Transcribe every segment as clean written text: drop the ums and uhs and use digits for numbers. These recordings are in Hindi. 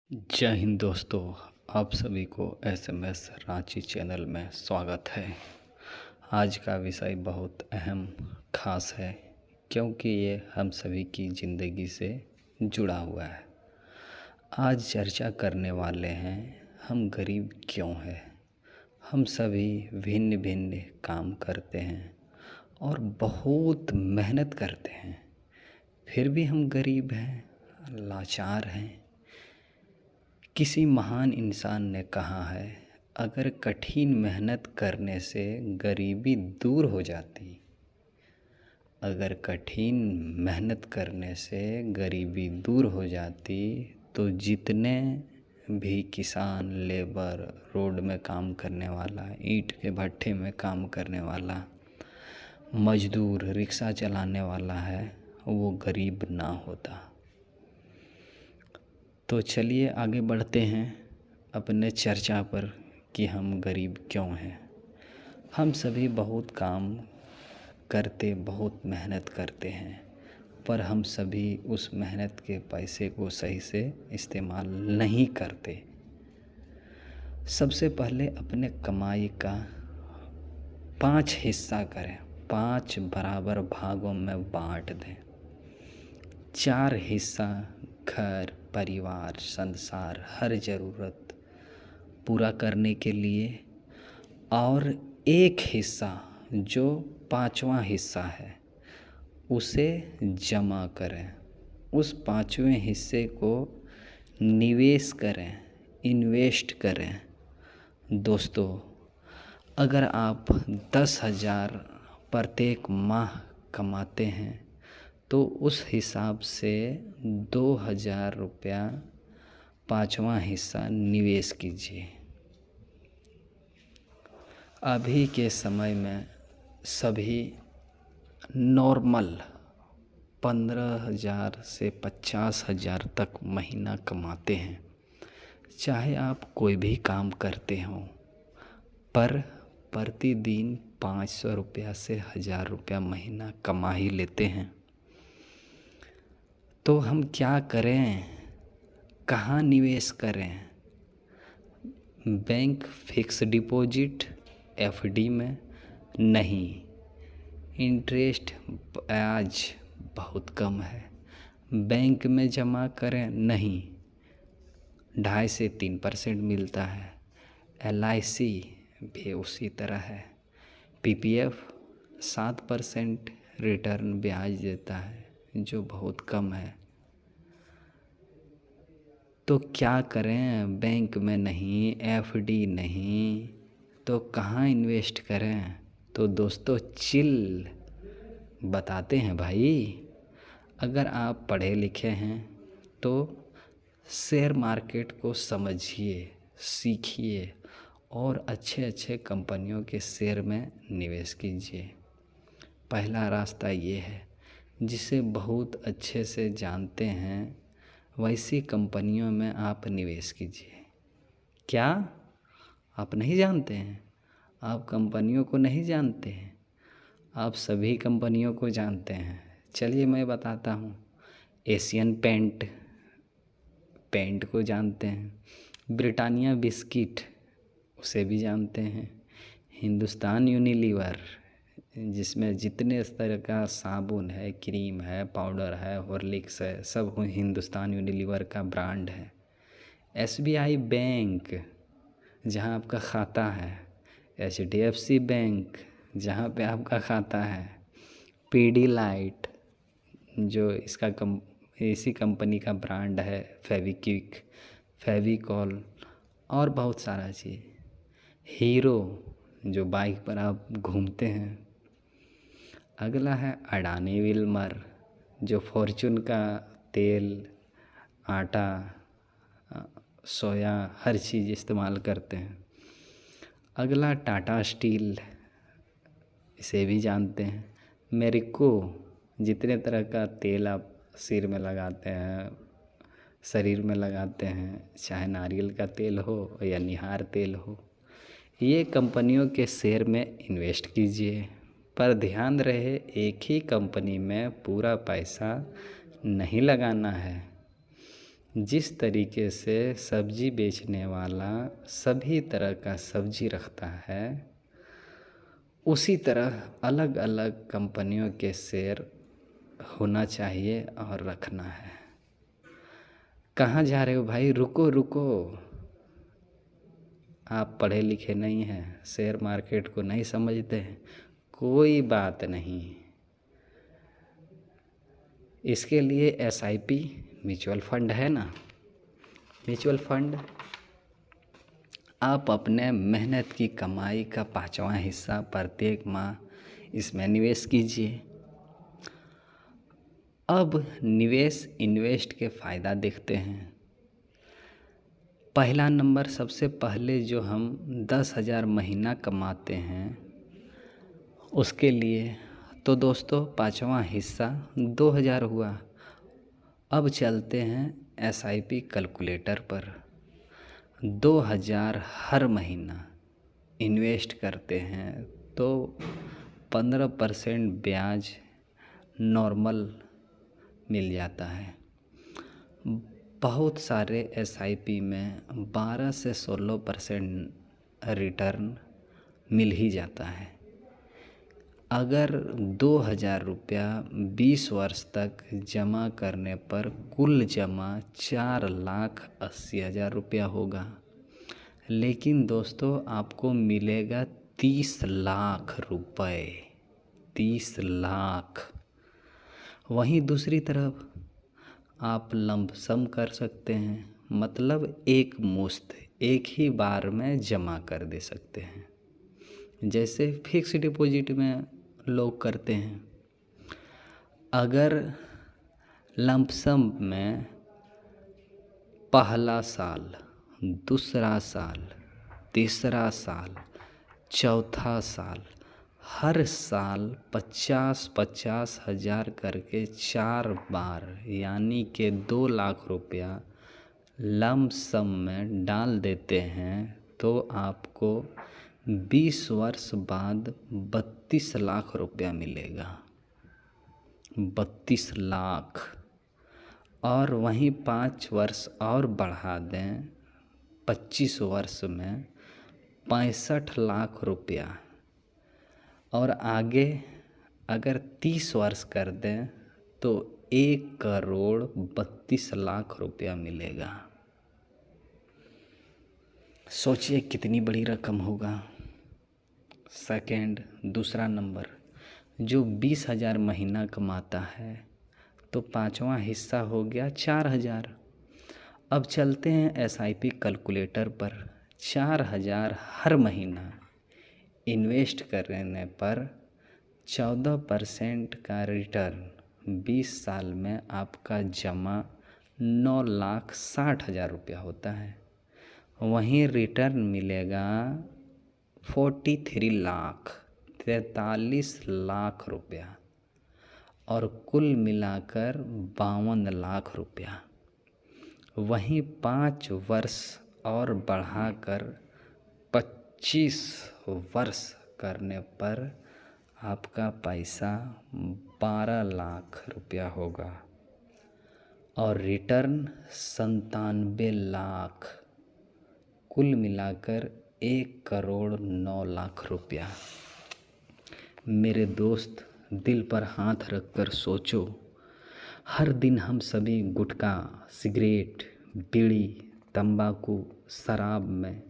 जय हिंद दोस्तों। आप सभी को एसएमएस रांची चैनल में स्वागत है। आज का विषय बहुत अहम खास है क्योंकि ये हम सभी की ज़िंदगी से जुड़ा हुआ है। आज चर्चा करने वाले हैं हम गरीब क्यों हैं। हम सभी भिन्न भिन्न काम करते हैं और बहुत मेहनत करते हैं, फिर भी हम गरीब हैं, लाचार हैं। किसी महान इंसान ने कहा है, अगर कठिन मेहनत करने से गरीबी दूर हो जाती, अगर कठिन मेहनत करने से गरीबी दूर हो जाती तो जितने भी किसान, लेबर, रोड में काम करने वाला, ईंट के भट्ठे में काम करने वाला, मजदूर, रिक्शा चलाने वाला है, वो गरीब ना होता। तो चलिए आगे बढ़ते हैं अपने चर्चा पर कि हम गरीब क्यों हैं। हम सभी बहुत काम करते, बहुत मेहनत करते हैं, पर हम सभी उस मेहनत के पैसे को सही से इस्तेमाल नहीं करते। सबसे पहले अपने कमाई का 5 हिस्सा करें, 5 बराबर भागों में बांट दें। 4 हिस्सा घर, परिवार, संसार, हर ज़रूरत पूरा करने के लिए, और एक हिस्सा जो 5वां हिस्सा है उसे जमा करें। उस 5वें हिस्से को निवेश करें, इन्वेस्ट करें। दोस्तों, अगर आप 10,000 प्रत्येक माह कमाते हैं तो उस हिसाब से 2,000 रुपया 5वां हिस्सा निवेश कीजिए। अभी के समय में सभी नॉर्मल 15,000 से 50,000 तक महीना कमाते हैं। चाहे आप कोई भी काम करते हों, पर प्रतिदिन 500 रुपया से 1,000 रुपया महीना कमा ही लेते हैं। तो हम क्या करें, कहाँ निवेश करें? बैंक फिक्स डिपॉजिट, एफडी में नहीं, इंटरेस्ट ब्याज बहुत कम है। बैंक में जमा करें नहीं, 2.5 से 3% मिलता है। LIC भी उसी तरह है। PPF 7% रिटर्न ब्याज देता है, जो बहुत कम है। तो क्या करें? बैंक में नहीं, एफडी नहीं, तो कहाँ इन्वेस्ट करें? तो दोस्तों चिल बताते हैं भाई। अगर आप पढ़े लिखे हैं तो शेयर मार्केट को समझिए, सीखिए और अच्छे अच्छे कंपनियों के शेयर में निवेश कीजिए। पहला रास्ता ये है, जिसे बहुत अच्छे से जानते हैं वैसी कंपनियों में आप निवेश कीजिए। क्या आप नहीं जानते हैं? आप कंपनियों को नहीं जानते हैं? आप सभी कंपनियों को जानते हैं। चलिए मैं बताता हूँ। एशियन पेंट को जानते हैं, ब्रिटानिया बिस्किट उसे भी जानते हैं, हिंदुस्तान यूनिलीवर जिसमें जितने तरह का साबुन है, क्रीम है, पाउडर है, हॉर्लिक्स है, सब हिंदुस्तान यूनिलीवर का ब्रांड है। SBI बैंक जहां आपका खाता है, HDFC बैंक जहां पे आपका खाता है, पीडीलाइट जो इसी कंपनी का ब्रांड है, फेविक्विक, फेविकॉल और बहुत सारा चीज़, हीरो जो बाइक पर आप घूमते हैं। अगला है अडानी विल्मर जो फॉर्चून का तेल, आटा, सोया हर चीज़ इस्तेमाल करते हैं। अगला टाटा स्टील, इसे भी जानते हैं। मेरिको, जितने तरह का तेल आप सिर में लगाते हैं, शरीर में लगाते हैं, चाहे नारियल का तेल हो या निहार तेल हो, ये कंपनियों के शेयर में इन्वेस्ट कीजिए। पर ध्यान रहे, एक ही कंपनी में पूरा पैसा नहीं लगाना है। जिस तरीके से सब्जी बेचने वाला सभी तरह का सब्जी रखता है, उसी तरह अलग अलग कंपनियों के शेयर होना चाहिए और रखना है। कहाँ जा रहे हो भाई? रुको रुको, आप पढ़े लिखे नहीं हैं, शेयर मार्केट को नहीं समझते हैं, कोई बात नहीं। इसके लिए SIP म्यूचुअल फंड है ना। म्यूचुअल फंड आप अपने मेहनत की कमाई का 5वां हिस्सा प्रत्येक माह इसमें निवेश कीजिए। अब निवेश इन्वेस्ट के फ़ायदा देखते हैं। पहला नंबर, सबसे पहले जो हम 10,000 महीना कमाते हैं उसके लिए तो दोस्तों 5वां हिस्सा 2,000 हुआ। अब चलते हैं SIP कैलकुलेटर पर। 2,000 हर महीना इन्वेस्ट करते हैं तो 15% ब्याज नॉर्मल मिल जाता है। बहुत सारे SIP में 12 से 16% रिटर्न मिल ही जाता है। अगर 2,000 रुपया 20 वर्ष तक जमा करने पर कुल जमा 4,80,000 रुपया होगा। लेकिन दोस्तों आपको मिलेगा 30 लाख रुपए, 30 लाख। वहीं दूसरी तरफ आप लंपसम कर सकते हैं, मतलब एक मुश्त एक ही बार में जमा कर दे सकते हैं, जैसे फिक्स डिपॉजिट में लोग करते हैं। अगर लंपसम में पहला साल, दूसरा साल, तीसरा साल, चौथा साल, हर साल 50-50 हज़ार करके 4 बार यानी कि 2 लाख रुपया लमसम में डाल देते हैं तो आपको 20 वर्ष बाद 32 लाख रुपया मिलेगा। 32 लाख। और वहीं 5 वर्ष और बढ़ा दें, 25 वर्ष में 65 लाख रुपया। और आगे अगर 30 वर्ष कर दें तो 1,32,00,000 रुपया मिलेगा। सोचिए कितनी बड़ी रकम होगा। सेकंड, दूसरा नंबर, जो 20,000 महीना कमाता है तो 5वां हिस्सा हो गया 4,000। अब चलते हैं SIP कैलकुलेटर पर। 4,000 हर महीना इन्वेस्ट करने पर 14% का रिटर्न 20 साल में आपका जमा 9,60,000 रुपया होता है। वहीं रिटर्न मिलेगा 43 लाख, 43 लाख रुपया, और कुल मिलाकर 52 लाख रुपया। वहीं 5 वर्ष और बढ़ाकर 25 वर्ष करने पर आपका पैसा 12 लाख रुपया होगा और रिटर्न 97 लाख, कुल मिलाकर 1,09,00,000 रुपया। मेरे दोस्त, दिल पर हाथ रखकर सोचो, हर दिन हम सभी गुटखा, सिगरेट, बीड़ी, तंबाकू, शराब में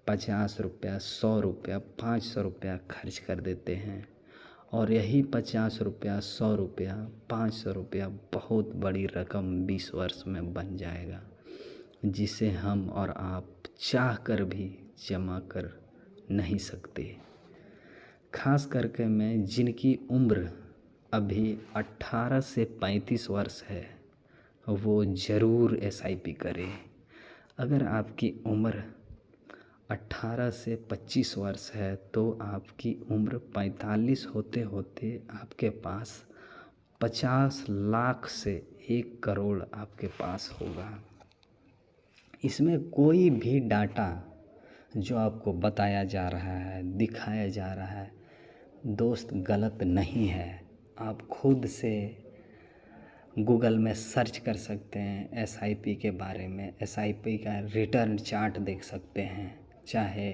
50 रुपया, 100 रुपया, 500 रुपया खर्च कर देते हैं और यही 50 रुपया, 100 रुपया, 500 रुपया बहुत बड़ी रकम 20 वर्ष में बन जाएगा, जिसे हम और आप चाह कर भी जमा कर नहीं सकते। खास करके मैं जिनकी उम्र अभी 18 से 35 वर्ष है वो ज़रूर SIP करें। अगर आपकी उम्र 18 से 25 वर्ष है तो आपकी उम्र 45 होते होते आपके पास 50 लाख से 1 करोड़ आपके पास होगा। इसमें कोई भी डाटा जो आपको बताया जा रहा है, दिखाया जा रहा है दोस्त, गलत नहीं है। आप खुद से गूगल में सर्च कर सकते हैं एसआईपी के बारे में। एसआईपी का रिटर्न चार्ट देख सकते हैं, चाहे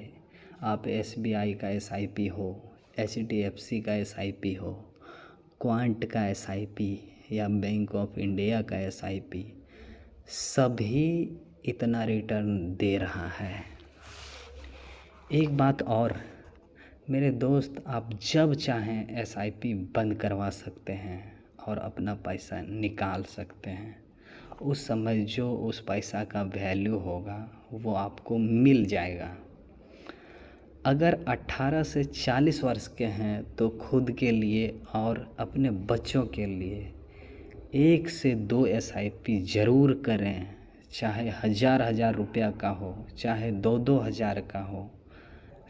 आप एसबीआई का एसआईपी हो, एचडीएफसी का एसआईपी हो, क्वांट का एसआईपी या बैंक ऑफ इंडिया का एसआईपी, सभी इतना रिटर्न दे रहा है। एक बात और मेरे दोस्त, आप जब चाहें एसआईपी बंद करवा सकते हैं और अपना पैसा निकाल सकते हैं। उस समय जो उस पैसा का वैल्यू होगा वो आपको मिल जाएगा। अगर 18 से 40 वर्ष के हैं तो खुद के लिए और अपने बच्चों के लिए 1 से 2 एसआईपी ज़रूर करें, चाहे हज़ार रुपया का हो, चाहे 2-2 हज़ार का हो,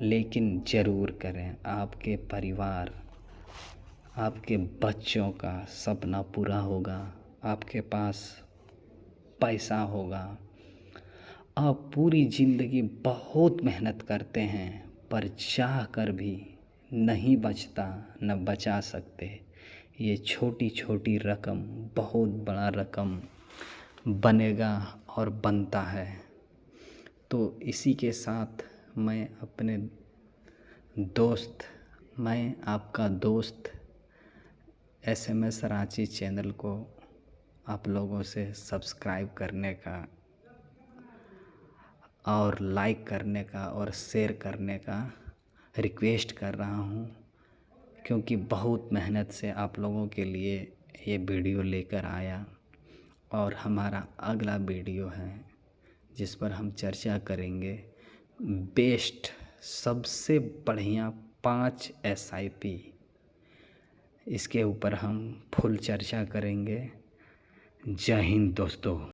लेकिन ज़रूर करें। आपके परिवार, आपके बच्चों का सपना पूरा होगा, आपके पास पैसा होगा। आप पूरी ज़िंदगी बहुत मेहनत करते हैं पर चाह कर भी नहीं बचता, न बचा सकते। ये छोटी छोटी रकम बहुत बड़ा रकम बनेगा और बनता है। तो इसी के साथ मैं अपने दोस्त, मैं आपका दोस्त एसएमएस रांची चैनल को आप लोगों से सब्सक्राइब करने का और लाइक करने का और शेयर करने का रिक्वेस्ट कर रहा हूँ, क्योंकि बहुत मेहनत से आप लोगों के लिए ये वीडियो लेकर आया। और हमारा अगला वीडियो है जिस पर हम चर्चा करेंगे बेस्ट, सबसे बढ़िया 5 एसआईपी। इसके ऊपर हम फुल चर्चा करेंगे। जय हिंद दोस्तों।